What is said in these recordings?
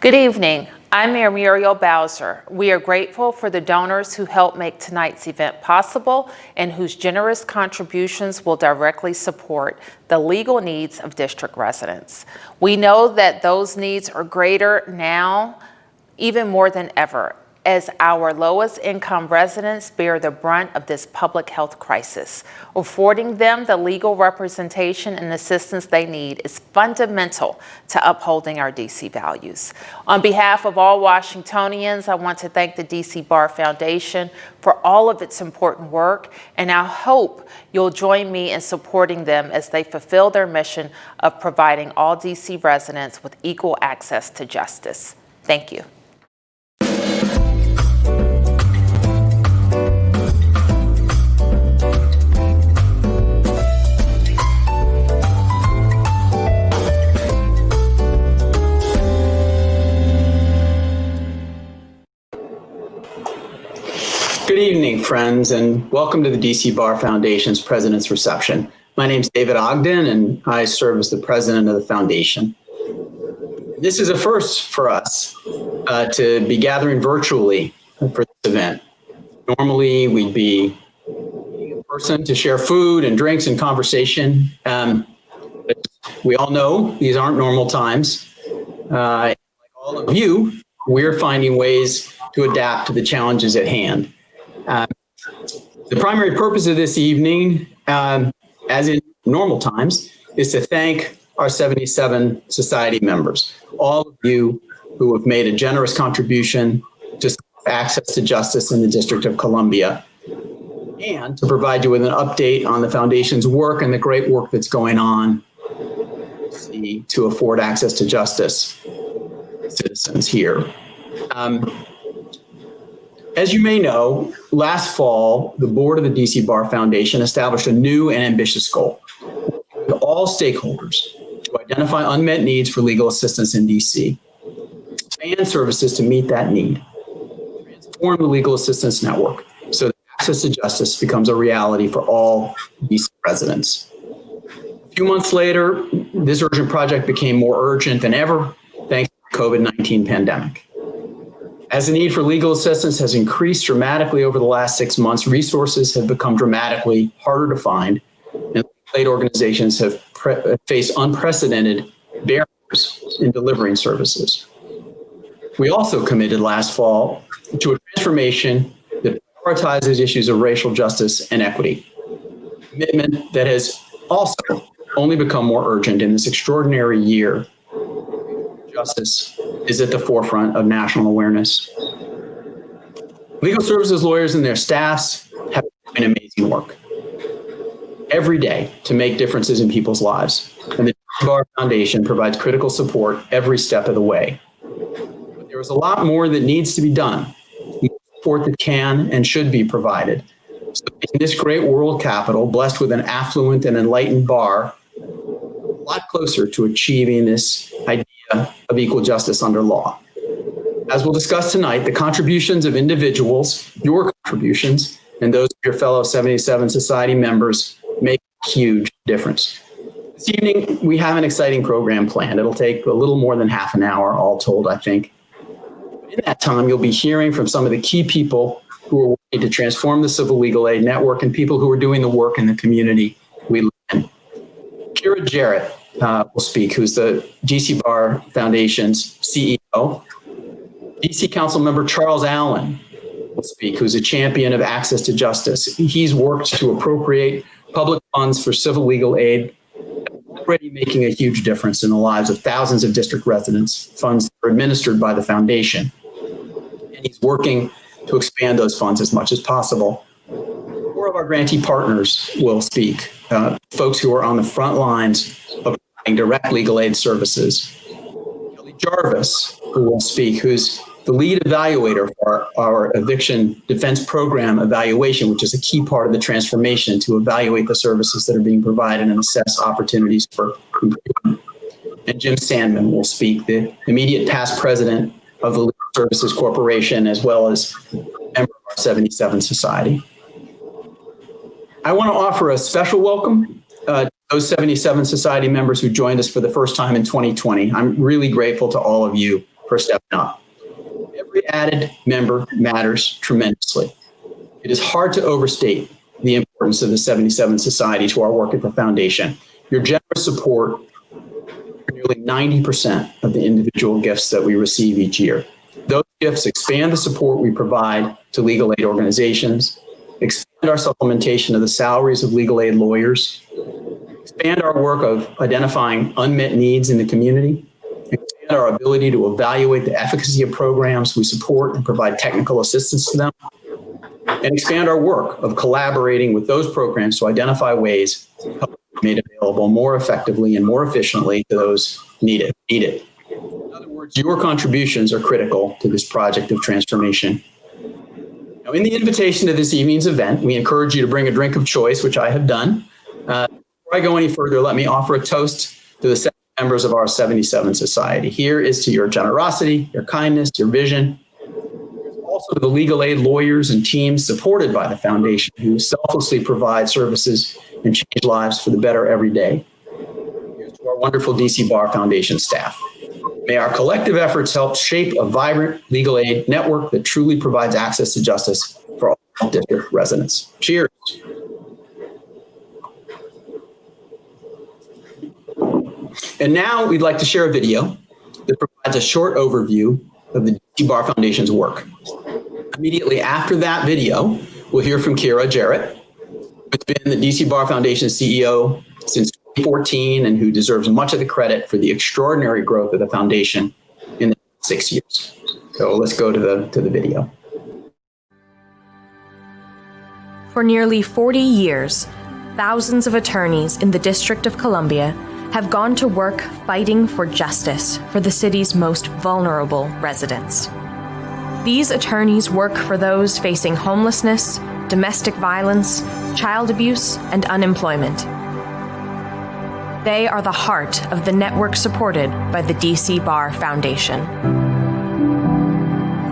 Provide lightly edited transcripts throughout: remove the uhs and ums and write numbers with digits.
Good evening. I'm Mayor Muriel Bowser. We are grateful for the donors who helped make tonight's event possible and whose generous contributions will directly support the legal needs of district residents. We know that those needs are greater now, even more than ever, as our lowest income residents bear the brunt of this public health crisis. Affording them the legal representation and assistance they need is fundamental to upholding our DC values. On behalf of all Washingtonians, I want to thank the DC Bar Foundation for all of its important work, and I hope you'll join me in supporting them as they fulfill their mission of providing all DC residents with equal access to justice. Thank you. Good evening, friends, and welcome to the DC Bar Foundation's President's Reception. My name is David Ogden, and I serve as the president of the foundation. This is a first for us to be gathering virtually for this event. Normally, we'd be in person to share food and drinks and conversation. But we all know these aren't normal times. Like all of you, we're finding ways to adapt to the challenges at hand. The primary purpose of this evening, as in normal times, is to thank our 77 society members, all of you who have made a generous contribution to access to justice in the District of Columbia, and to provide you with an update on the foundation's work and the great work that's going on to afford access to justice to citizens here. As you may know, last fall, the board of the DC Bar Foundation established a new and ambitious goal with all stakeholders to identify unmet needs for legal assistance in DC, expand services to meet that need, transform the legal assistance network so that access to justice becomes a reality for all DC residents. A few months later, this urgent project became more urgent than ever thanks to the COVID-19 pandemic. As the need for legal assistance has increased dramatically over the last 6 months, resources have become dramatically harder to find, and state organizations have faced unprecedented barriers in delivering services. We also committed last fall to a transformation that prioritizes issues of racial justice and equity, a commitment that has also only become more urgent in this extraordinary year. Justice is at the forefront of national awareness. Legal services lawyers and their staffs have been doing amazing work every day to make differences in people's lives. And the Bar Foundation provides critical support every step of the way. But there is a lot more that needs to be done, more support that can and should be provided. So in this great world capital, blessed with an affluent and enlightened bar, a lot closer to achieving this idea of equal justice under law. As we'll discuss tonight, the contributions of individuals, your contributions, and those of your fellow 77 society members make a huge difference. This evening, we have an exciting program planned. It'll take a little more than half an hour, all told, I think. In that time, you'll be hearing from some of the key people who are working to transform the civil legal aid network and people who are doing the work in the community we live in. Kira Jarrett will speak, who's the DC Bar Foundation's CEO. DC Council Member Charles Allen will speak, who's a champion of access to justice. He's worked to appropriate public funds for civil legal aid, already making a huge difference in the lives of thousands of district residents, funds that are administered by the foundation. And he's working to expand those funds as much as possible. Four of our grantee partners will speak, folks who are on the front lines of providing direct legal aid services. Kelly Jarvis, who will speak, who's the lead evaluator for our eviction defense program evaluation, which is a key part of the transformation to evaluate the services that are being provided and assess opportunities for improvement. And Jim Sandman will speak, the immediate past president of the Legal Services Corporation, as well as a member of our 77 Society. I want to offer a special welcome to those 77 Society members who joined us for the first time in 2020. I'm really grateful to all of you for stepping up. Every added member matters tremendously. It is hard to overstate the importance of the 77 Society to our work at the foundation. Your generous support for nearly 90% of the individual gifts that we receive each year. Those gifts expand the support we provide to legal aid organizations, expand our supplementation of the salaries of legal aid lawyers, expand our work of identifying unmet needs in the community, expand our ability to evaluate the efficacy of programs we support and provide technical assistance to them, and expand our work of collaborating with those programs to identify ways to help be made available more effectively and more efficiently to those need it. In other words, your contributions are critical to this project of transformation. Now, in the invitation to this evening's event, we encourage you to bring a drink of choice, which I have done. Before I go any further, let me offer a toast to the 7 members of our 77 Society. Here is to your generosity, your kindness, your vision. Also to the legal aid lawyers and teams supported by the foundation who selflessly provide services and change lives for the better every day. Here's to our wonderful DC Bar Foundation staff. May our collective efforts help shape a vibrant legal aid network that truly provides access to justice for all district residents. Cheers. And now we'd like to share a video that provides a short overview of the DC Bar Foundation's work. Immediately after that video, we'll hear from Kira Jarrett, who's been the DC Bar Foundation CEO since 2014 and who deserves much of the credit for the extraordinary growth of the foundation in the 6 years. So let's go to the video. For nearly 40 years, thousands of attorneys in the District of Columbia have gone to work fighting for justice for the city's most vulnerable residents. These attorneys work for those facing homelessness, domestic violence, child abuse, and unemployment. They are the heart of the network supported by the DC Bar Foundation.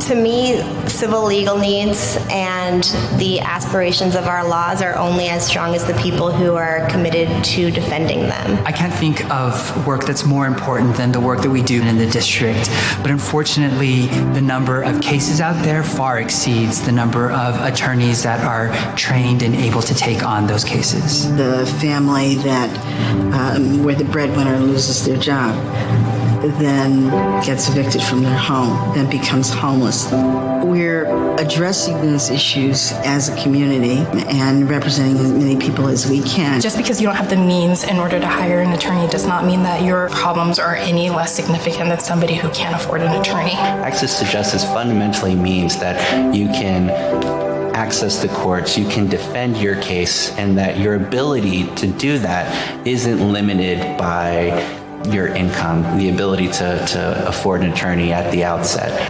To me, civil legal needs and the aspirations of our laws are only as strong as the people who are committed to defending them. I can't think of work that's more important than the work that we do in the district, but unfortunately, the number of cases out there far exceeds the number of attorneys that are trained and able to take on those cases. The family that, where the breadwinner loses their job, then gets evicted from their home, then becomes homeless. We're addressing those issues as a community and representing as many people as we can. Just because you don't have the means in order to hire an attorney does not mean that your problems are any less significant than somebody who can't afford an attorney. Access to justice fundamentally means that you can access the courts, you can defend your case, and that your ability to do that isn't limited by your income, the ability to afford an attorney at the outset.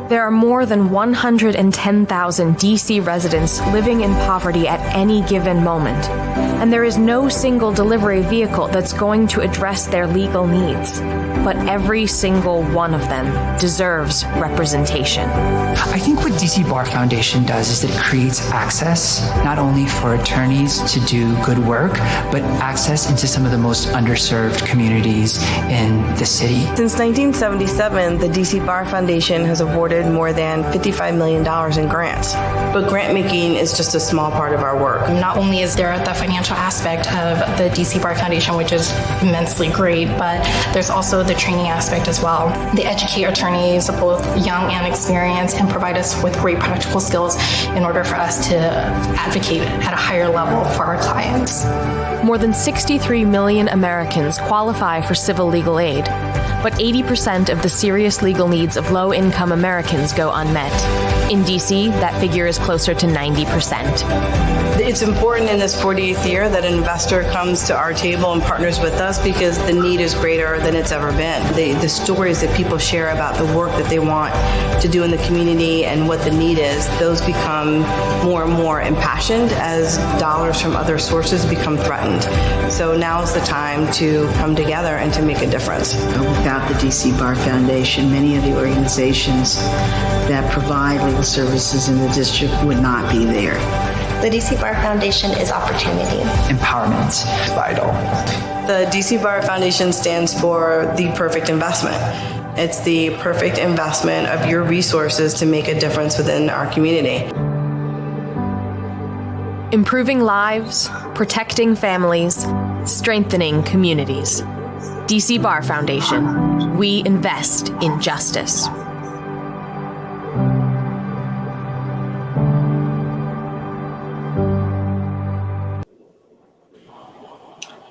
There are more than 110,000 DC residents living in poverty at any given moment, and there is no single delivery vehicle that's going to address their legal needs. But every single one of them deserves representation. I think what DC Bar Foundation does is that it creates access not only for attorneys to do good work, but access into some of the most underserved communities in the city. Since 1977, the DC Bar Foundation has awarded more than $55 million in grants. But grant making is just a small part of our work. Not only is there the financial aspect of the DC Bar Foundation, which is immensely great, but there's also the training aspect as well. They educate attorneys, both young and experienced, and provide us with great practical skills in order for us to advocate at a higher level for our clients. More than 63 million Americans qualify for civil legal aid, but 80% of the serious legal needs of low-income Americans go unmet. In DC, that figure is closer to 90%. It's important in this 40th year that an investor comes to our table and partners with us because the need is greater than it's ever been. The stories that people share about the work that they want to do in the community and what the need is, those become more and more impassioned as dollars from other sources become threatened. So now is the time to come together and to make a difference. Without the DC Bar Foundation, many of the organizations that provide legal services in the district would not be there. The DC Bar Foundation is opportunity. Empowerment. Vital. The DC Bar Foundation stands for the perfect investment. It's the perfect investment of your resources to make a difference within our community. Improving lives, protecting families, strengthening communities. DC Bar Foundation. We invest in justice.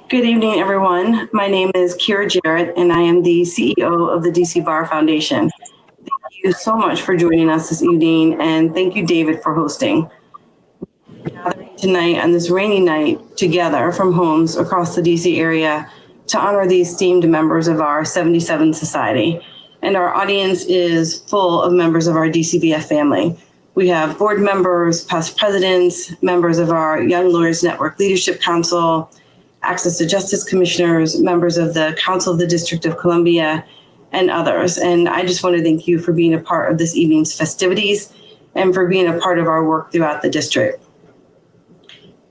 Good evening, everyone. My name is Kira Jarrett, and I am the CEO of the DC Bar Foundation. Thank you so much for joining us this evening, and thank you, David, for hosting. We're gathering tonight on this rainy night together from homes across the DC area to honor the esteemed members of our 77 Society. And our audience is full of members of our DCBF family. We have board members, past presidents, members of our Young Lawyers Network Leadership Council, Access to Justice commissioners, members of the Council of the District of Columbia, and others. And I just want to thank you for being a part of this evening's festivities and for being a part of our work throughout the district.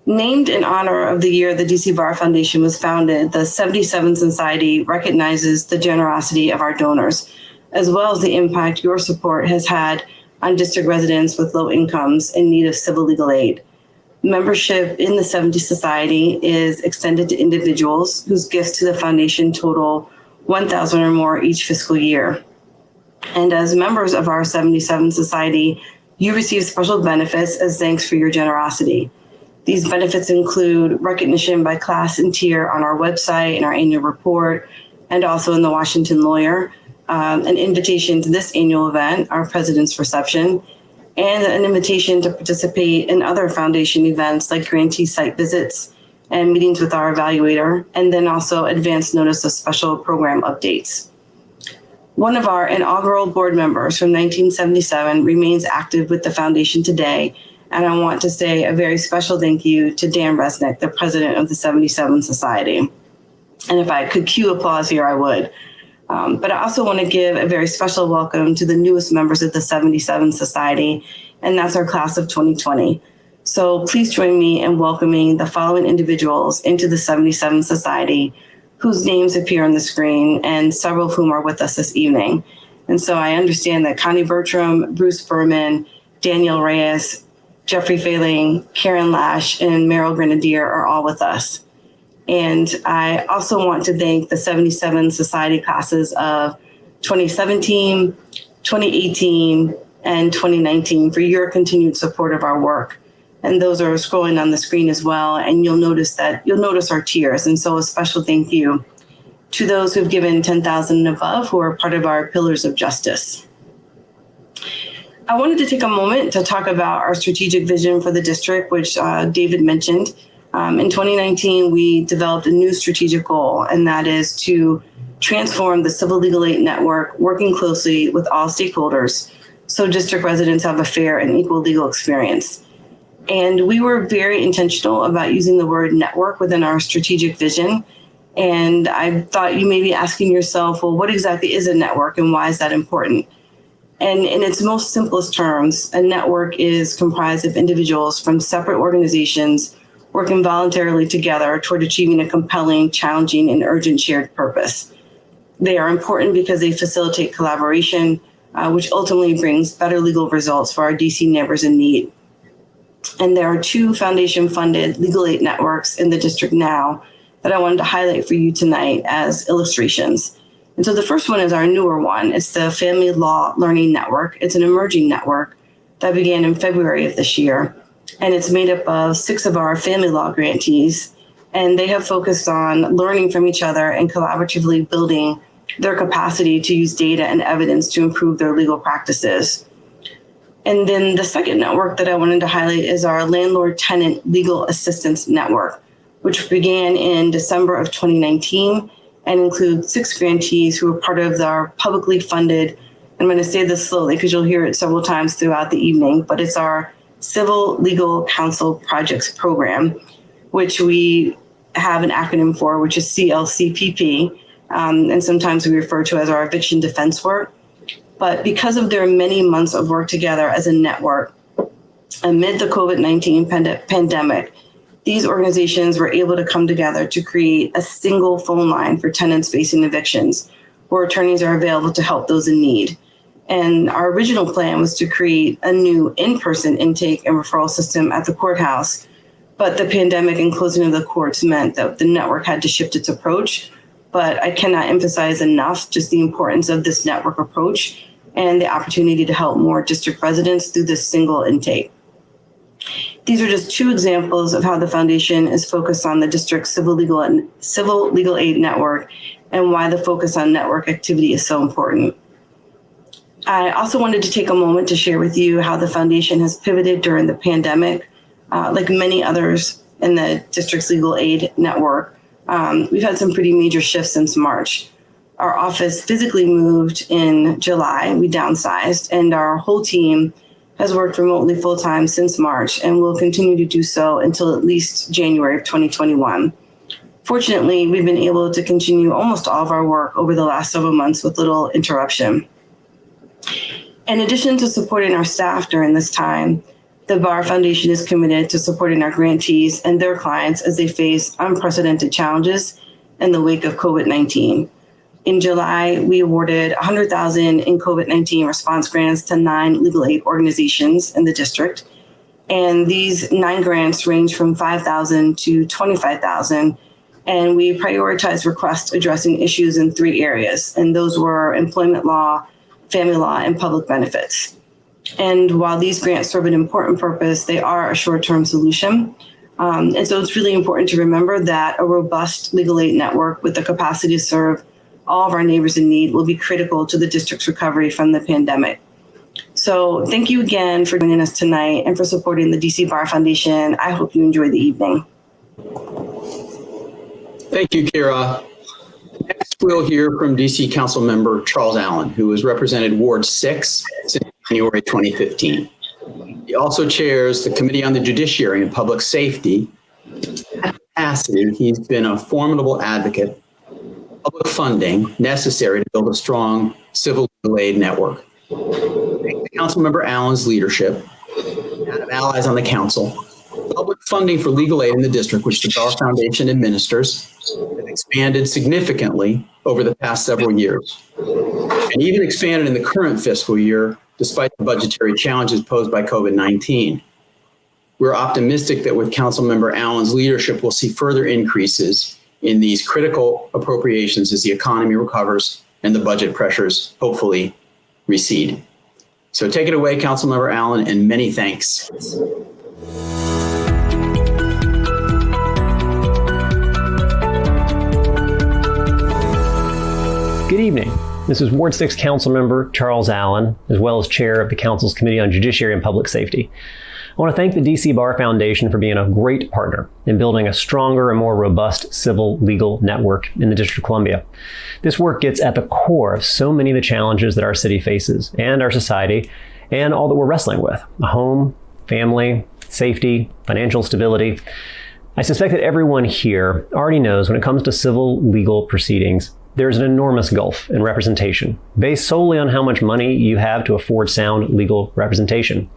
Named in honor of the year the DC Bar Foundation was founded, the 77 Society recognizes the generosity of our donors, as well as the impact your support has had on district residents with low incomes in need of civil legal aid. Membership in the 70 Society is extended to individuals whose gifts to the foundation total $1,000 or more each fiscal year. And as members of our 77 Society, you receive special benefits as thanks for your generosity. These benefits include recognition by class and tier on our website and our annual report, and also in the Washington Lawyer, an invitation to this annual event, our President's Reception, and an invitation to participate in other foundation events like grantee site visits and meetings with our evaluator, and then also advance notice of special program updates. One of our inaugural board members from 1977 remains active with the foundation today, and I want to say a very special thank you to Dan Resnick, the president of the 77 Society. And if I could cue applause here, I would. But I also want to give a very special welcome to the newest members of the 77 Society, and that's our class of 2020. So please join me in welcoming the following individuals into the 77 Society, whose names appear on the screen, and several of whom are with us this evening. And so I understand that Connie Bertram, Bruce Berman, Daniel Reyes, Jeffrey Failing, Karen Lash, and Meryl Grenadier are all with us. And I also want to thank the 77 Society classes of 2017, 2018, and 2019 for your continued support of our work. And those are scrolling on the screen as well. And you'll notice our tiers. And so a special thank you to those who've given $10,000 and above, who are part of our Pillars of Justice. I wanted to take a moment to talk about our strategic vision for the district, which David mentioned. In 2019, we developed a new strategic goal, and that is to transform the Civil Legal Aid Network, working closely with all stakeholders so district residents have a fair and equal legal experience. And we were very intentional about using the word network within our strategic vision. And I thought you may be asking yourself, well, what exactly is a network and why is that important? And in its most simplest terms, a network is comprised of individuals from separate organizations working voluntarily together toward achieving a compelling, challenging, and urgent shared purpose. They are important because they facilitate collaboration, which ultimately brings better legal results for our DC neighbors in need. And there are two foundation-funded legal aid networks in the district now that I wanted to highlight for you tonight as illustrations. And so the first one is our newer one. It's the Family Law Learning Network. It's an emerging network that began in February of this year. And it's made up of 6 of our family law grantees. And they have focused on learning from each other and collaboratively building their capacity to use data and evidence to improve their legal practices. And then the second network that I wanted to highlight is our Landlord-Tenant Legal Assistance Network, which began in December of 2019 and includes 6 grantees who are part of our publicly funded, I'm going to say this slowly because you'll hear it several times throughout the evening, but it's our Civil Legal Counsel Projects Program, which we have an acronym for, which is CLCPP, and sometimes we refer to as our eviction defense work. But because of their many months of work together as a network amid the COVID-19 pandemic, these organizations were able to come together to create a single phone line for tenants facing evictions, where attorneys are available to help those in need. And our original plan was to create a new in-person intake and referral system at the courthouse. But the pandemic and closing of the courts meant that the network had to shift its approach. But I cannot emphasize enough just the importance of this network approach and the opportunity to help more district residents through this single intake. These are just two examples of how the foundation is focused on the district's civil legal aid network and why the focus on network activity is so important. I also wanted to take a moment to share with you how the foundation has pivoted during the pandemic. Like many others in the district's legal aid network, we've had some pretty major shifts since March. Our office physically moved in July, we downsized, and our whole team has worked remotely full-time since March and will continue to do so until at least January of 2021. Fortunately, we've been able to continue almost all of our work over the last several months with little interruption. In addition to supporting our staff during this time, the Bar Foundation is committed to supporting our grantees and their clients as they face unprecedented challenges in the wake of COVID-19. In July, we awarded $100,000 in COVID-19 response grants to 9 legal aid organizations in the district. And these 9 grants range from $5,000 to $25,000. And we prioritized requests addressing issues in 3 areas. And those were employment law, family law, and public benefits. And while these grants serve an important purpose, they are a short-term solution. And so it's really important to remember that a robust legal aid network with the capacity to serve all of our neighbors in need will be critical to the district's recovery from the pandemic. So thank you again for joining us tonight and for supporting the DC Bar Foundation. I hope you enjoy the evening. Thank you, Kira. Next, we'll hear from DC Council Member Charles Allen, who has represented Ward 6 since January 2015. He also chairs the Committee on the Judiciary and Public Safety. At capacity, he's been a formidable advocate for public funding necessary to build a strong civil legal aid network. Thanks to Councilmember Allen's leadership and of allies on the council, public funding for legal aid in the district, which the Bar Foundation administers, has expanded significantly over the past several years, and even expanded in the current fiscal year, despite the budgetary challenges posed by COVID-19. We're optimistic that with Councilmember Allen's leadership, we'll see further increases in these critical appropriations as the economy recovers and the budget pressures hopefully recede. So take it away, Councilmember Allen, and many thanks. Good evening. This is Ward 6 Councilmember Charles Allen, as well as Chair of the Council's Committee on Judiciary and Public Safety. I want to thank the DC Bar Foundation for being a great partner in building a stronger and more robust civil legal network in the District of Columbia. This work gets at the core of so many of the challenges that our city faces and our society and all that we're wrestling with: a home, family, safety, financial stability. I suspect that everyone here already knows when it comes to civil legal proceedings, there's an enormous gulf in representation based solely on how much money you have to afford sound legal representation.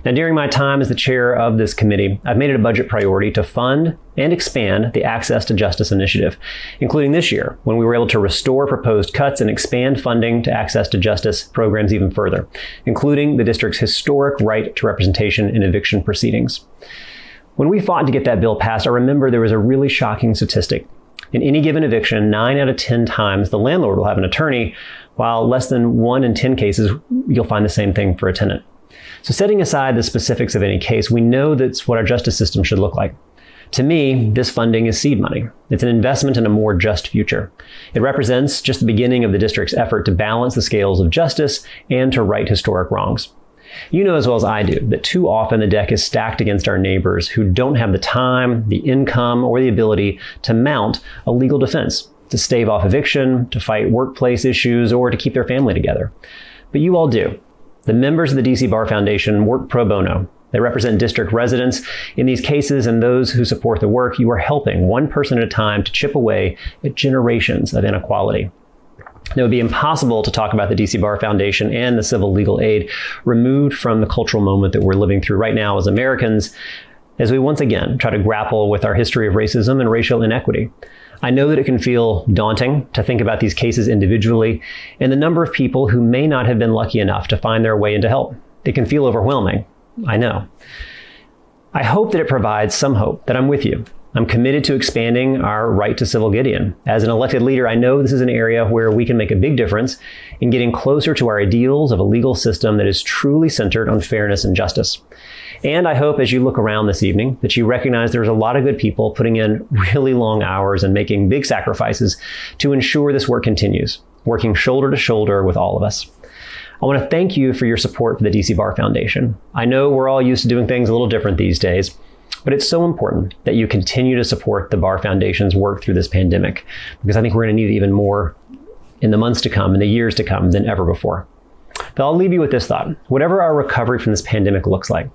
Now, during my time as the chair of this committee, I've made it a budget priority to fund and expand the Access to Justice initiative, including this year when we were able to restore proposed cuts and expand funding to Access to Justice programs even further, including the district's historic right to representation in eviction proceedings. When we fought to get that bill passed, I remember there was a really shocking statistic. In any given eviction, 9 out of 10 times the landlord will have an attorney, while less than 1 in 10 cases, you'll find the same thing for a tenant. So setting aside the specifics of any case, we know that's what our justice system should look like. To me, this funding is seed money. It's an investment in a more just future. It represents just the beginning of the district's effort to balance the scales of justice and to right historic wrongs. You know as well as I do that too often the deck is stacked against our neighbors who don't have the time, the income, or the ability to mount a legal defense, to stave off eviction, to fight workplace issues, or to keep their family together. But you all do. The members of the DC Bar Foundation work pro bono. They represent district residents in these cases, and those who support the work, you are helping one person at a time to chip away at generations of inequality. It would be impossible to talk about the DC Bar Foundation and the civil legal aid removed from the cultural moment that we're living through right now as Americans, as we once again try to grapple with our history of racism and racial inequity. I know that it can feel daunting to think about these cases individually and the number of people who may not have been lucky enough to find their way into help. It can feel overwhelming. I know. I hope that it provides some hope that I'm with you. I'm committed to expanding our right to civil Gideon. As an elected leader, I know this is an area where we can make a big difference in getting closer to our ideals of a legal system that is truly centered on fairness and justice. And I hope as you look around this evening that you recognize there's a lot of good people putting in really long hours and making big sacrifices to ensure this work continues, working shoulder to shoulder with all of us. I want to thank you for your support for the DC Bar Foundation. I know we're all used to doing things a little different these days, but it's so important that you continue to support the Bar Foundation's work through this pandemic, because I think we're going to need it even more in the months to come, in the years to come than ever before. But I'll leave you with this thought. Whatever our recovery from this pandemic looks like,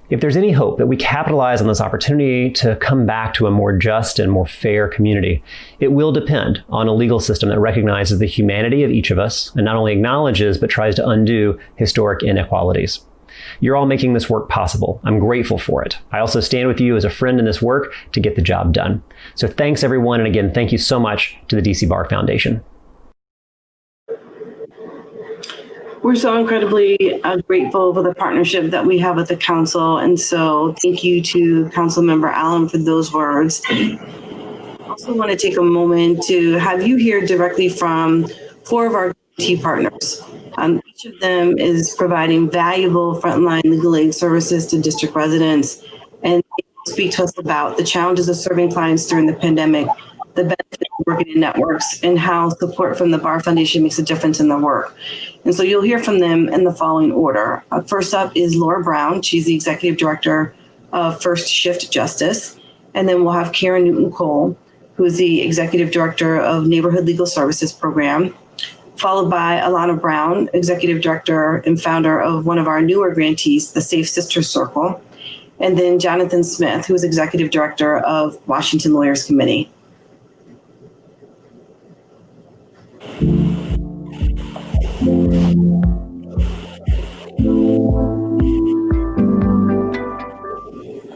if there's any hope that we capitalize on this opportunity to come back to a more just and more fair community, it will depend on a legal system that recognizes the humanity of each of us and not only acknowledges but tries to undo historic inequalities. You're all making this work possible. I'm grateful for it. I also stand with you as a friend in this work to get the job done. So thanks everyone, and again, thank you so much to the DC Bar Foundation. We're so incredibly grateful for the partnership that we have with the council. And so thank you to Councilmember Allen for those words. I also want to take a moment to have you hear directly from 4 of our key partners. Each of them is providing valuable frontline legal aid services to district residents, and they speak to us about the challenges of serving clients during the pandemic, the benefits of working in networks, and how support from the Bar Foundation makes a difference in their work. And so you'll hear from them in the following order. First up is Laura Brown. She's the Executive Director of First Shift Justice. And then we'll have Karen Newton-Cole, who is the Executive Director of Neighborhood Legal Services Program, followed by Alana Brown, Executive Director and founder of one of our newer grantees, the Safe Sisters Circle, and then Jonathan Smith, who is Executive Director of Washington Lawyers Committee.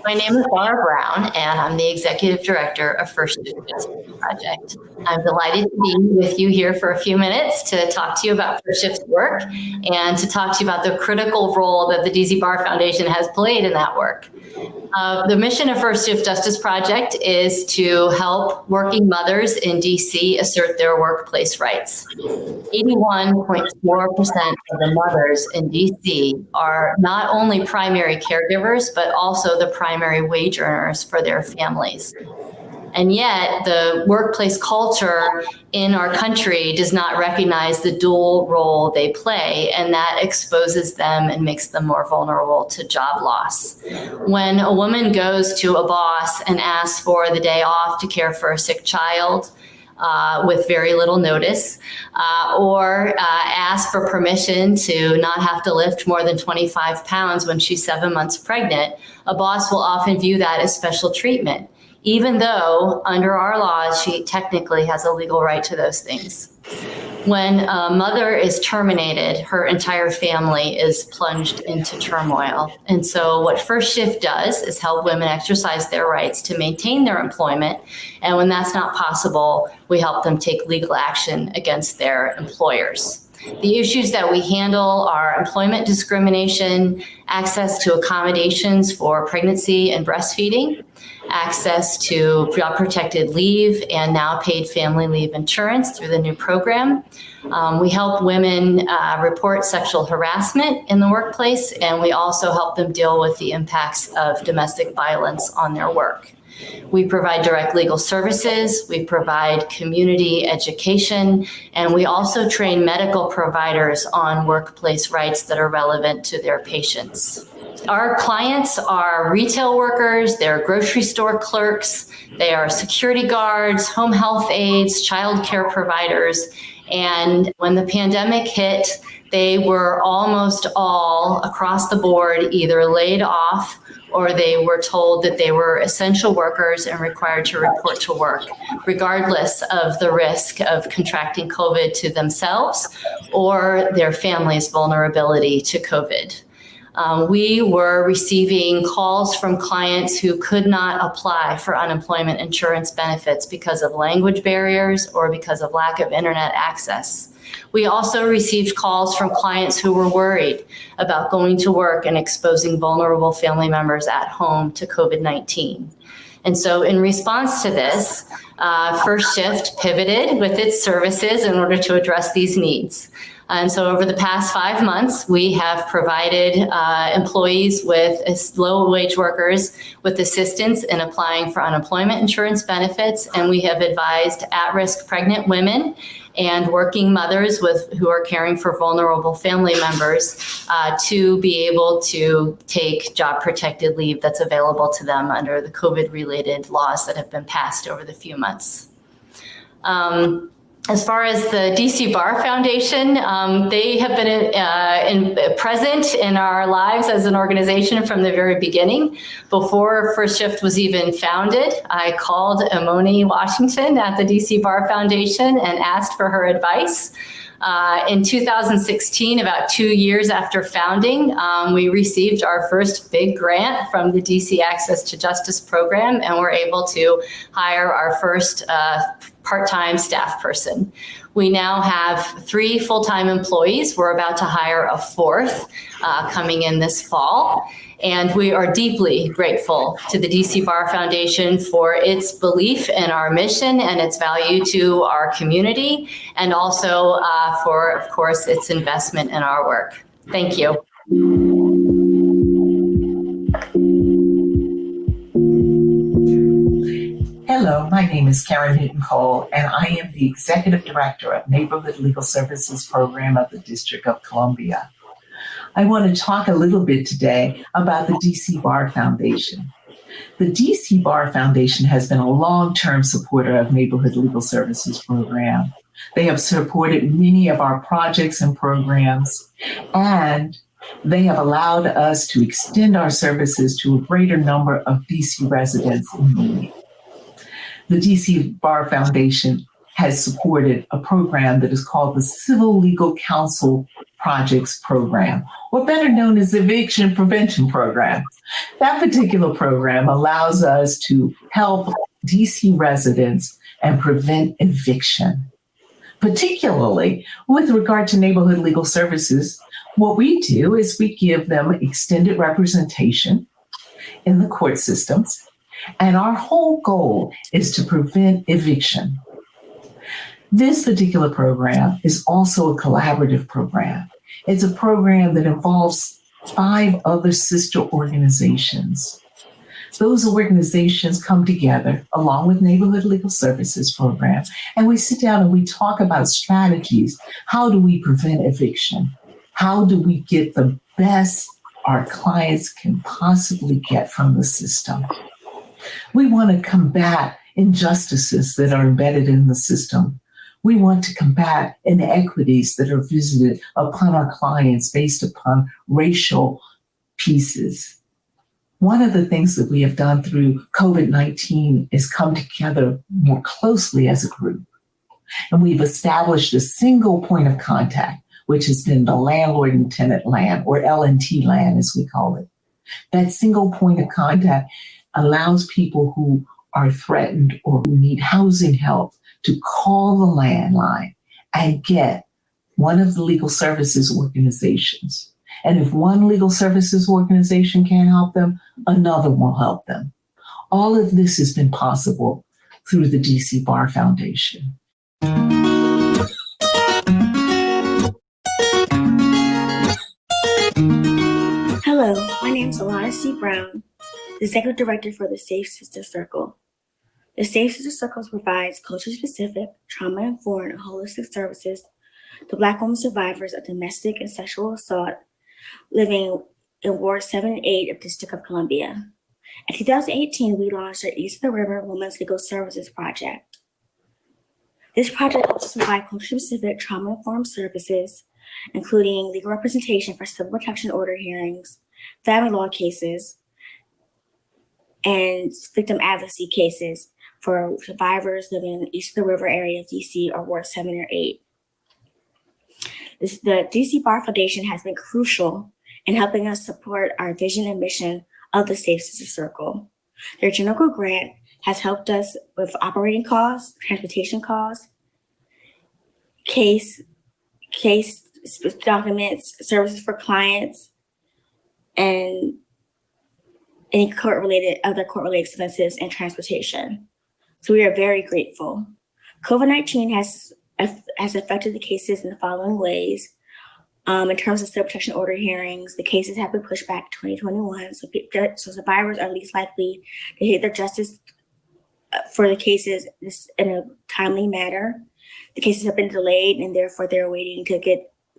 My name is Laura Brown, and I'm the Executive Director of First Shift Justice Project. I'm delighted to be with you here for a few minutes to talk to you about First Shift's work and to talk to you about the critical role that the DC Bar Foundation has played in that work. The mission of First Shift Justice Project is to help working mothers in DC assert their workplace rights. 81.4% of the mothers in DC are not only primary caregivers, but also the primary wage earners for their families. And yet the workplace culture in our country does not recognize the dual role they play, and that exposes them and makes them more vulnerable to job loss. When a woman goes to a boss and asks for the day off to care for a sick child, with very little notice, or ask for permission to not have to lift more than 25 pounds when she's 7 months pregnant, a boss will often view that as special treatment, even though under our laws, she technically has a legal right to those things. When a mother is terminated, her entire family is plunged into turmoil. And so what First Shift does is help women exercise their rights to maintain their employment. And when that's not possible, we help them take legal action against their employers. The issues that we handle are employment discrimination, access to accommodations for pregnancy and breastfeeding, access to job-protected leave and now paid family leave insurance through the new program. We help women report sexual harassment in the workplace, and we also help them deal with the impacts of domestic violence on their work. We provide direct legal services, we provide community education, and we also train medical providers on workplace rights that are relevant to their patients. Our clients are retail workers, they're grocery store clerks, they are security guards, home health aides, child care providers. And when the pandemic hit, they were almost all across the board either laid off or they were told that they were essential workers and required to report to work, regardless of the risk of contracting COVID to themselves or their family's vulnerability to COVID. We were receiving calls from clients who could not apply for unemployment insurance benefits because of language barriers or because of lack of internet access. We also received calls from clients who were worried about going to work and exposing vulnerable family members at home to COVID-19. And so in response to this, First Shift pivoted with its services in order to address these needs. And so over the past 5 months, we have provided employees with low-wage workers with assistance in applying for unemployment insurance benefits, and we have advised at-risk pregnant women and working mothers who are caring for vulnerable family members to be able to take job-protected leave that's available to them under the COVID-related laws that have been passed over the few months. As far as the DC Bar Foundation, they have been present in our lives as an organization from the very beginning. Before First Shift was even founded, I called Imoni Washington at the DC Bar Foundation and asked for her advice. In 2016, about 2 years after founding, we received our first big grant from the DC Access to Justice program, and were able to hire our first part-time staff person. We now have 3 full-time employees. We're about to hire a 4th coming in this fall. And we are deeply grateful to the DC Bar Foundation for its belief in our mission and its value to our community, and also for, of course, its investment in our work. Thank you. Hello, my name is Karen Newton-Cole, and I am the Executive Director of Neighborhood Legal Services Program of the District of Columbia. I want to talk a little bit today about the DC Bar Foundation. The DC Bar Foundation has been a long-term supporter of Neighborhood Legal Services Program. They have supported many of our projects and programs, and they have allowed us to extend our services to a greater number of DC residents in need. The DC Bar Foundation has supported a program that is called the Civil Legal Counsel Projects Program, or better known as the Eviction Prevention Program. That particular program allows us to help DC residents and prevent eviction. Particularly with regard to neighborhood legal services, what we do is we give them extended representation in the court systems, and our whole goal is to prevent eviction. This particular program is also a collaborative program. It's a program that involves 5 other sister organizations. Those organizations come together along with Neighborhood Legal Services Program, and we sit down and we talk about strategies. How do we prevent eviction? How do we get the best our clients can possibly get from the system? We want to combat injustices that are embedded in the system. We want to combat inequities that are visited upon our clients based upon racial pieces. One of the things that we have done through COVID-19 is come together more closely as a group. And we've established a single point of contact, which has been the landlord and tenant land, or LNT land as we call it. That single point of contact allows people who are threatened or who need housing help to call the landline and get one of the legal services organizations. And if one legal services organization can't help them, another will help them. All of this has been possible through the DC Bar Foundation. Hello, my name is Alana C. Brown, the Executive Director for the Safe Sister Circle. The Safe Sister Circle provides culture-specific, trauma-informed, and holistic services to Black women survivors of domestic and sexual assault living in Ward 7 and 8 of the District of Columbia. In 2018, we launched the East of the River Women's Legal Services Project. This project helps provide culture-specific, trauma-informed services, including legal representation for civil protection order hearings, family law cases, and victim advocacy cases for survivors living in the East of the River area of DC or Ward 7 or 8. The DC Bar Foundation has been crucial and helping us support our vision and mission of the Safe Sister Circle. Their general grant has helped us with operating costs, transportation costs, case documents, services for clients, and any other court-related expenses and transportation. So we are very grateful. COVID-19 has affected the cases in the following ways. In terms of civil protection order hearings, the cases have been pushed back to 2021, so survivors are least likely to get their justice for the cases in a timely manner. The cases have been delayed, and therefore they're waiting to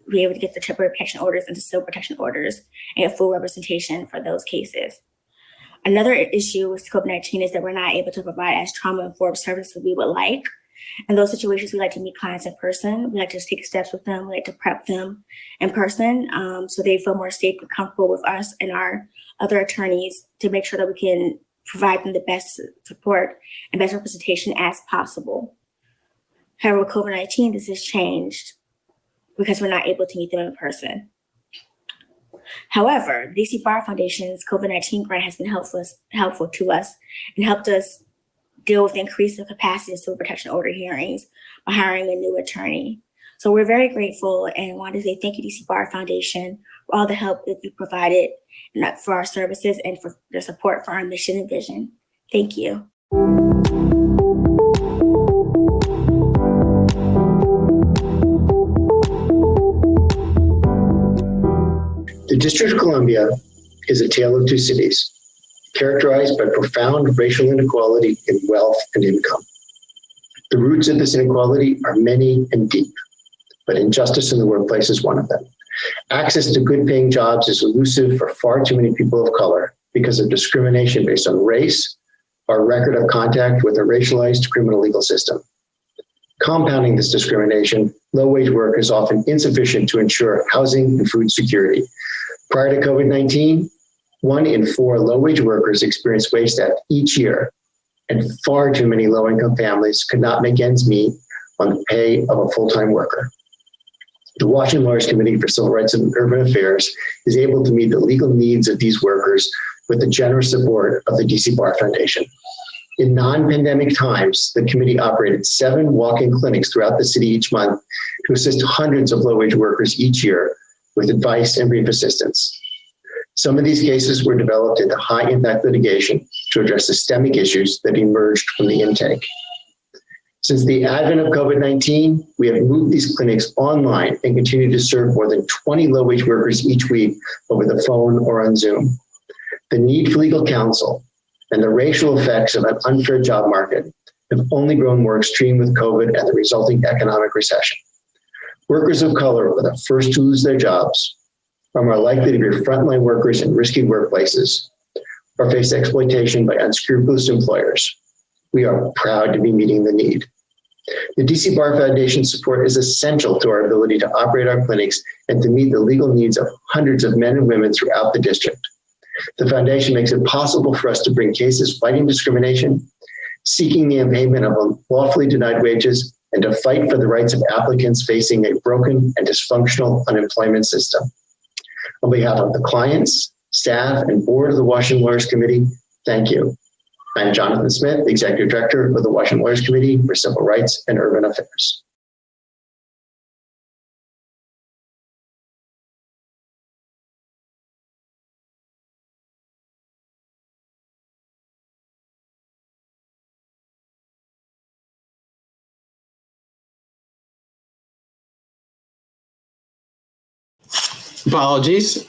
be able to get the temporary protection orders into civil protection orders and get full representation for those cases. Another issue with COVID-19 is that we're not able to provide as trauma-informed services as we would like. In those situations, we like to meet clients in person. We like to take steps with them. We like to prep them in person so they feel more safe and comfortable with us and our other attorneys to make sure that we can provide them the best support and best representation as possible. However, with COVID-19, this has changed because we're not able to meet them in person. However, DC Bar Foundation's COVID-19 grant has been helpful to us and helped us deal with the increase of capacity of civil protection order hearings by hiring a new attorney. So we're very grateful and want to say thank you, DC Bar Foundation, for all the help that you provided for our services and for the support for our mission and vision. Thank you. The District of Columbia is a tale of two cities, characterized by profound racial inequality in wealth and income. The roots of this inequality are many and deep, but injustice in the workplace is one of them. Access to good-paying jobs is elusive for far too many people of color because of discrimination based on race, our record of contact with a racialized criminal legal system. Compounding this discrimination, low-wage work is often insufficient to ensure housing and food security. Prior to COVID-19, 1 in 4 low-wage workers experienced wage theft each year, and far too many low-income families could not make ends meet on the pay of a full-time worker. The Washington Lawyers Committee for Civil Rights and Urban Affairs is able to meet the legal needs of these workers with the generous support of the DC Bar Foundation. In non-pandemic times, the committee operated 7 walk-in clinics throughout the city each month to assist hundreds of low-wage workers each year with advice and brief assistance. Some of these cases were developed into high-impact litigation to address systemic issues that emerged from the intake. Since the advent of COVID-19, we have moved these clinics online and continue to serve more than 20 low-wage workers each week over the phone or on Zoom. The need for legal counsel and the racial effects of an unfair job market have only grown more extreme with COVID and the resulting economic recession. Workers of color are the first to lose their jobs, are more likely to be frontline workers in risky workplaces, or face exploitation by unscrupulous employers. We are proud to be meeting the need. The DC Bar Foundation support is essential to our ability to operate our clinics and to meet the legal needs of hundreds of men and women throughout the district. The foundation makes it possible for us to bring cases fighting discrimination, seeking the payment of unlawfully denied wages, and to fight for the rights of applicants facing a broken and dysfunctional unemployment system. On behalf of the clients, staff, and board of the Washington Lawyers Committee, thank you. I'm Jonathan Smith, the Executive Director of the Washington Lawyers Committee for Civil Rights and Urban Affairs. Apologies,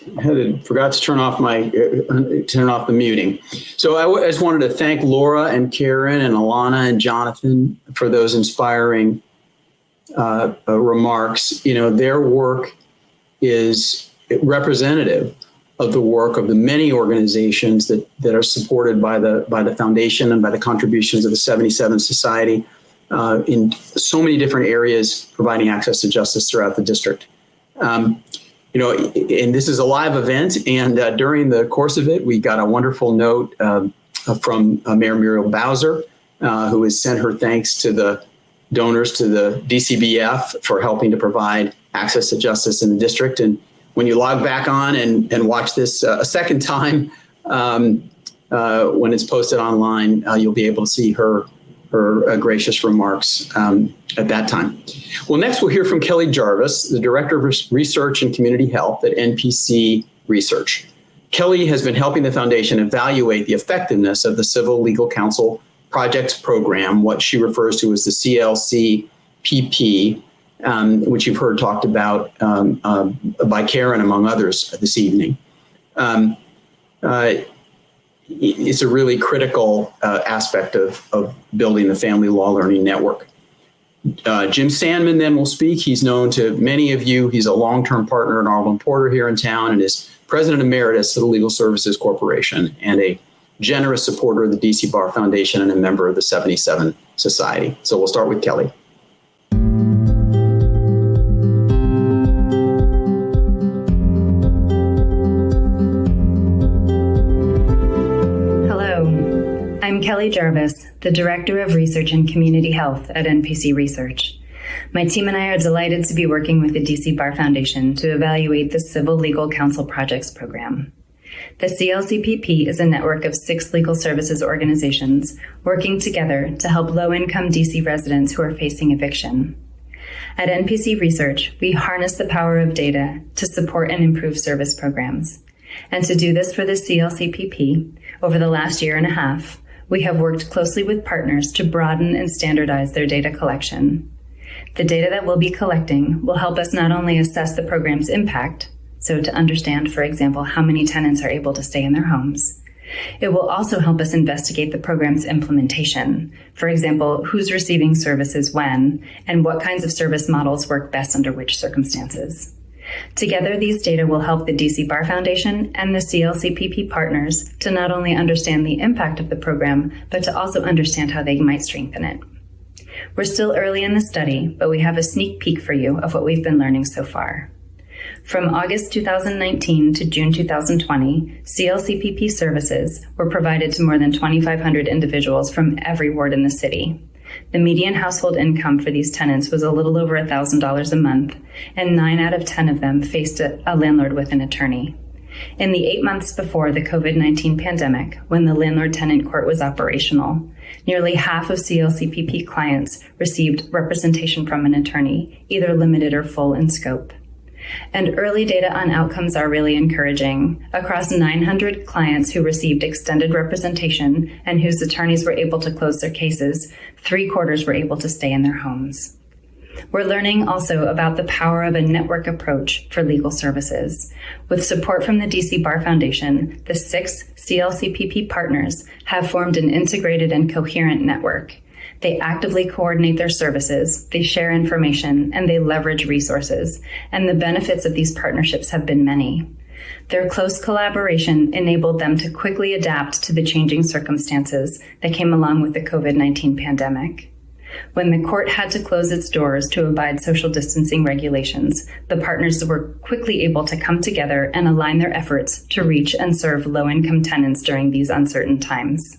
forgot to turn off the muting. So I just wanted to thank Laura and Karen and Alana and Jonathan for those inspiring remarks. You know, their work is representative of the work of the many organizations that are supported by the foundation and by the contributions of the 77 Society in so many different areas, providing access to justice throughout the district. You know, and this is a live event, and during the course of it, we got a wonderful note from Mayor Muriel Bowser, who has sent her thanks to the donors to the DCBF for helping to provide access to justice in the district. And when you log back on and watch this a second time, when it's posted online, you'll be able to see her gracious remarks at that time. Well, next we'll hear from Kelly Jarvis, the Director of Research and Community Health at NPC Research. Kelly has been helping the foundation evaluate the effectiveness of the Civil Legal Counsel Projects Program, what she refers to as the CLCPP, which you've heard talked about by Karen, among others, this evening. It's a really critical aspect of building the Family Law Learning Network. Jim Sandman then will speak. He's known to many of you. He's a long-term partner in Arlen Porter here in town and is President Emeritus of the Legal Services Corporation and a generous supporter of the DC Bar Foundation and a member of the 77 Society. So we'll start with Kelly. I'm Kelly Jarvis, the Director of Research and Community Health at NPC Research. My team and I are delighted to be working with the DC Bar Foundation to evaluate the Civil Legal Counsel Projects Program. The CLCPP is a network of 6 legal services organizations working together to help low-income DC residents who are facing eviction. At NPC Research, we harness the power of data to support and improve service programs. And to do this for the CLCPP, over the last year and a half, we have worked closely with partners to broaden and standardize their data collection. The data that we'll be collecting will help us not only assess the program's impact, so to understand, for example, how many tenants are able to stay in their homes. It will also help us investigate the program's implementation. For example, who's receiving services when, and what kinds of service models work best under which circumstances. Together, these data will help the DC Bar Foundation and the CLCPP partners to not only understand the impact of the program, but to also understand how they might strengthen it. We're still early in the study, but we have a sneak peek for you of what we've been learning so far. From August 2019 to June 2020, CLCPP services were provided to more than 2,500 individuals from every ward in the city. The median household income for these tenants was a little over $1,000 a month, and 9 out of 10 of them faced a landlord with an attorney. In the 8 months before the COVID-19 pandemic, when the landlord-tenant court was operational, nearly half of CLCPP clients received representation from an attorney, either limited or full in scope. And early data on outcomes are really encouraging. Across 900 clients who received extended representation and whose attorneys were able to close their cases, 3/4 were able to stay in their homes. We're learning also about the power of a network approach for legal services. With support from the DC Bar Foundation, the 6 CLCPP partners have formed an integrated and coherent network. They actively coordinate their services, they share information, and they leverage resources. And the benefits of these partnerships have been many. Their close collaboration enabled them to quickly adapt to the changing circumstances that came along with the COVID-19 pandemic. When the court had to close its doors to abide social distancing regulations, the partners were quickly able to come together and align their efforts to reach and serve low-income tenants during these uncertain times.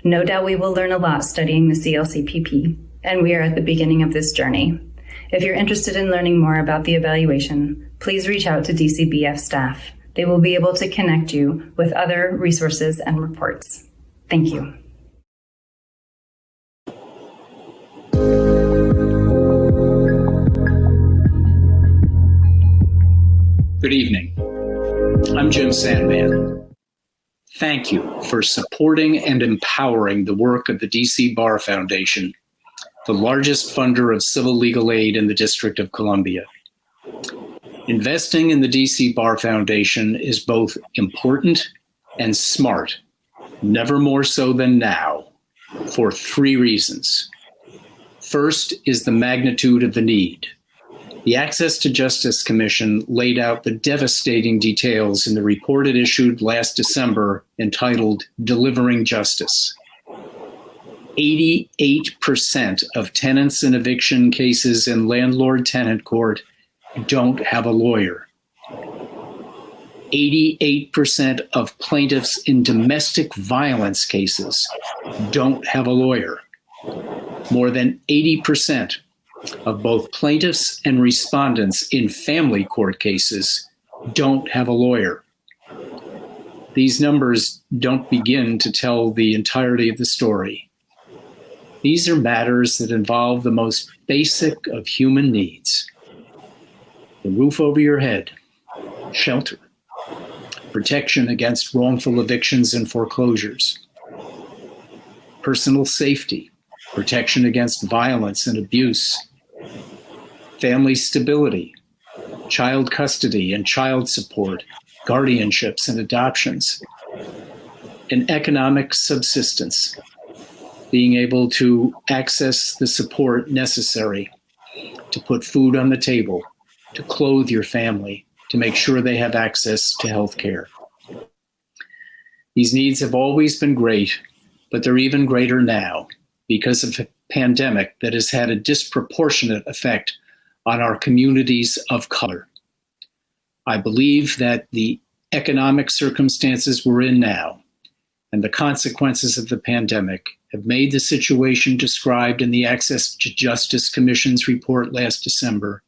No doubt we will learn a lot studying the CLCPP, and we are at the beginning of this journey. If you're interested in learning more about the evaluation, please reach out to DCBF staff. They will be able to connect you with other resources and reports. Thank you. Good evening. I'm Jim Sandman. Thank you for supporting and empowering the work of the DC Bar Foundation, the largest funder of civil legal aid in the District of Columbia. Investing in the DC Bar Foundation is both important and smart, never more so than now, for 3 reasons. First is the magnitude of the need. The Access to Justice Commission laid out the devastating details in the report it issued last December entitled Delivering Justice. 88% of tenants in eviction cases in landlord-tenant court don't have a lawyer. 88% of plaintiffs in domestic violence cases don't have a lawyer. More than 80% of both plaintiffs and respondents in family court cases don't have a lawyer. These numbers don't begin to tell the entirety of the story. These are matters that involve the most basic of human needs: the roof over your head, shelter, protection against wrongful evictions and foreclosures, personal safety, protection against violence and abuse, family stability, child custody and child support, guardianships and adoptions, and economic subsistence, being able to access the support necessary to put food on the table, to clothe your family, to make sure they have access to health care. These needs have always been great, but they're even greater now because of a pandemic that has had a disproportionate effect on our communities of color. I believe that the economic circumstances we're in now and the consequences of the pandemic have made the situation described in the Access to Justice Commission's report last December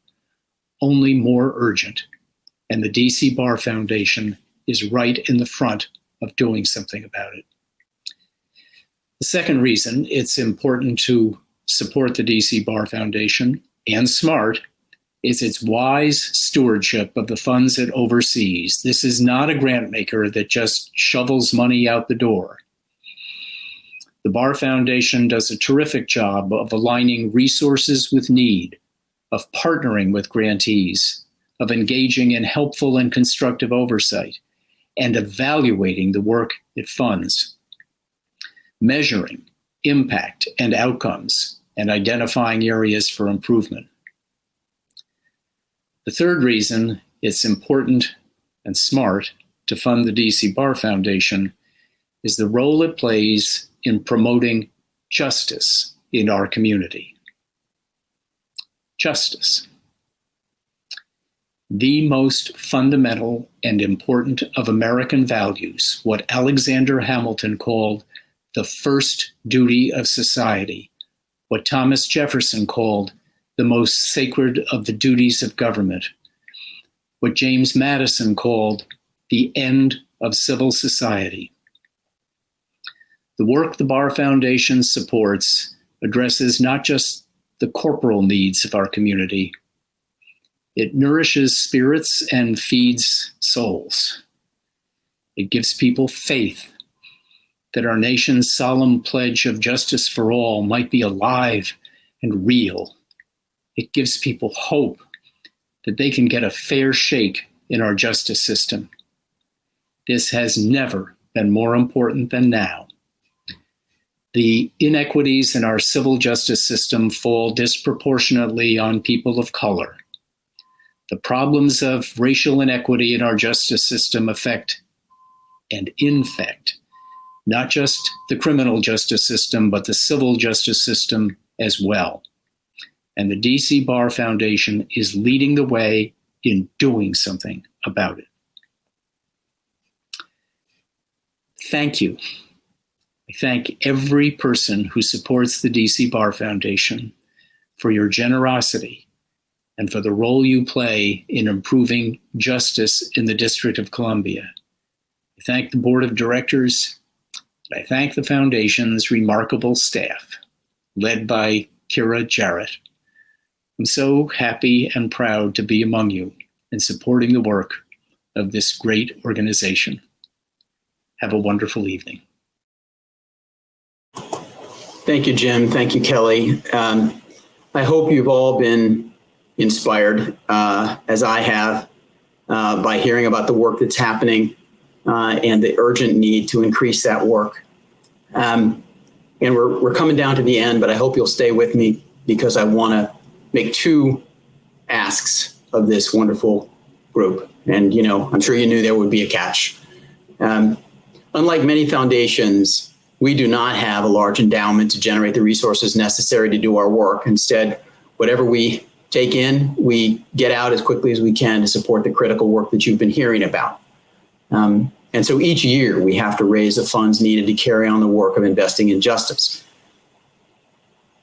only more urgent, and the DC Bar Foundation is right in the front of doing something about it. The second reason it's important to support the DC Bar Foundation, and SMART, is its wise stewardship of the funds it oversees. This is not a grant maker that just shovels money out the door. The Bar Foundation does a terrific job of aligning resources with need, of partnering with grantees, of engaging in helpful and constructive oversight, and evaluating the work it funds, measuring impact and outcomes, and identifying areas for improvement. The third reason it's important and smart to fund the DC Bar Foundation is the role it plays in promoting justice in our community. Justice. The most fundamental and important of American values, what Alexander Hamilton called the first duty of society, what Thomas Jefferson called the most sacred of the duties of government, what James Madison called the end of civil society. The work the Bar Foundation supports addresses not just the corporal needs of our community. It nourishes spirits and feeds souls. It gives people faith that our nation's solemn pledge of justice for all might be alive and real. It gives people hope that they can get a fair shake in our justice system. This has never been more important than now. The inequities in our civil justice system fall disproportionately on people of color. The problems of racial inequity in our justice system affect and infect not just the criminal justice system, but the civil justice system as well. And the DC Bar Foundation is leading the way in doing something about it. Thank you. I thank every person who supports the DC Bar Foundation for your generosity and for the role you play in improving justice in the District of Columbia. I thank the Board of Directors. I thank the Foundation's remarkable staff, led by Kira Jarrett. I'm so happy and proud to be among you and supporting the work of this great organization. Have a wonderful evening. Thank you, Jim. Thank you, Kelly. I hope you've all been inspired, as I have, by hearing about the work that's happening and the urgent need to increase that work. And we're coming down to the end, but I hope you'll stay with me because I want to make two asks of this wonderful group. And, you know, I'm sure you knew there would be a catch. Unlike many foundations, we do not have a large endowment to generate the resources necessary to do our work. Instead, whatever we take in, we get out as quickly as we can to support the critical work that you've been hearing about. And so each year we have to raise the funds needed to carry on the work of investing in justice.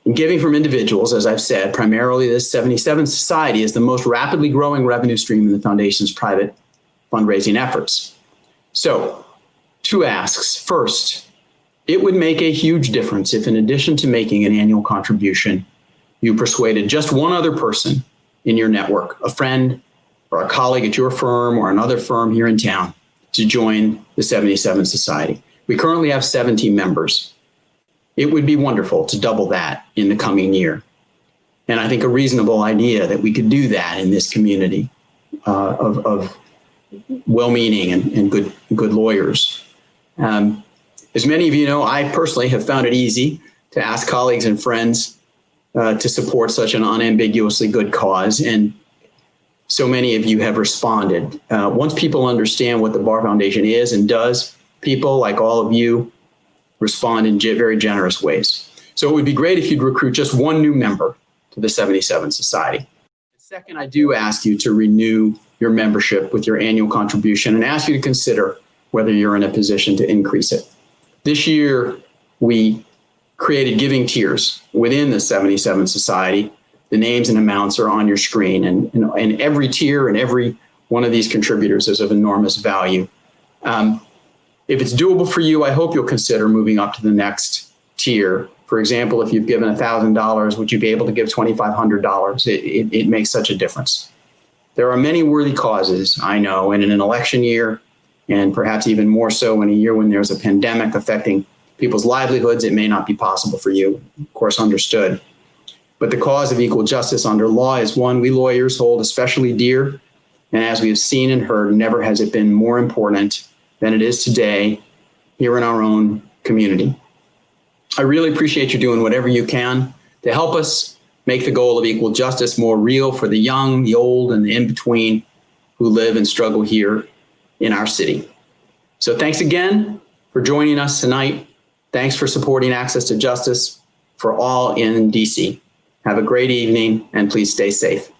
And giving from individuals, as I've said, primarily this 77 Society is the most rapidly growing revenue stream in the Foundation's private fundraising efforts. So, two asks. First, it would make a huge difference if, in addition to making an annual contribution, you persuaded just one other person in your network, a friend or a colleague at your firm or another firm here in town, to join the 77 Society. We currently have 70 members. It would be wonderful to double that in the coming year. And I think a reasonable idea that we could do that in this community of well-meaning and good lawyers. As many of you know, I personally have found it easy to ask colleagues and friends to support such an unambiguously good cause. And so many of you have responded. Once people understand what the Bar Foundation is and does, people like all of you respond in very generous ways. So it would be great if you'd recruit just one new member to the 77 Society. Second, I do ask you to renew your membership with your annual contribution and ask you to consider whether you're in a position to increase it. This year, we created giving tiers within the 77 Society. The names and amounts are on your screen, and every tier and every one of these contributors is of enormous value. If it's doable for you, I hope you'll consider moving up to the next tier. For example, if you've given $1,000, would you be able to give $2,500? It makes such a difference. There are many worthy causes, I know, and in an election year, and perhaps even more so in a year when there's a pandemic affecting people's livelihoods, it may not be possible for you, of course, understood. But the cause of equal justice under law is one we lawyers hold especially dear. And as we have seen and heard, never has it been more important than it is today here in our own community. I really appreciate you doing whatever you can to help us make the goal of equal justice more real for the young, the old, and the in-between who live and struggle here in our city. So thanks again for joining us tonight. Thanks for supporting access to justice for all in DC. Have a great evening, and please stay safe.